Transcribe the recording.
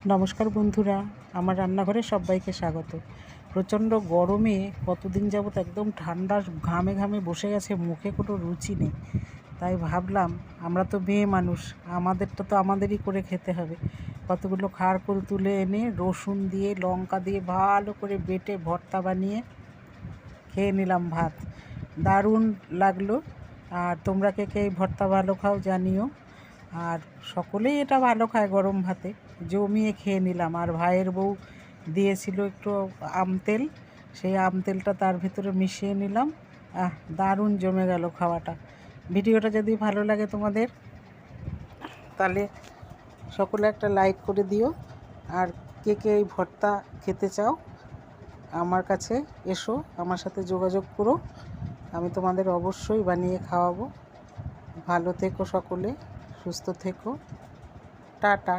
নমস্কার বন্ধুরা, আমার রান্নাঘরে সবাইকে স্বাগত। প্রচণ্ড গরমে কতদিন যাবত একদম ঠান্ডা ঘামে ঘামে বসে গেছে, মুখে কোনো রুচি নেই। তাই ভাবলাম আমরা তো মেয়ে মানুষ, আমাদেরটা তো আমাদেরই করে খেতে হবে। কতগুলো খাড়কুল তুলে এনে রসুন দিয়ে লঙ্কা দিয়ে ভালো করে বেটে ভর্তা বানিয়ে খেয়ে নিলাম ভাত। দারুণ লাগলো। আর তোমরা কে কে এই ভর্তা ভালো খাও জানিও। আর সকলেই এটা ভালো খায় গরম ভাতে, জমিয়ে খেয়ে নিলাম। আর ভাইয়ের বউ দিয়েছিল একটু আম তেল, সেই আম তেলটা তার ভিতরে মিশিয়ে নিলাম। দারুণ জমে গেল খাওয়াটা। ভিডিওটা যদি ভালো লাগে তোমাদের, তাহলে সকলে একটা লাইক করে দিও। আর কে কে এই ভর্তা খেতে চাও আমার কাছে এসো, আমার সাথে যোগাযোগ করো, আমি তোমাদের অবশ্যই বানিয়ে খাওয়াবো। ভালো থেকো সকলে, সুস্থ থেকো, টাটা।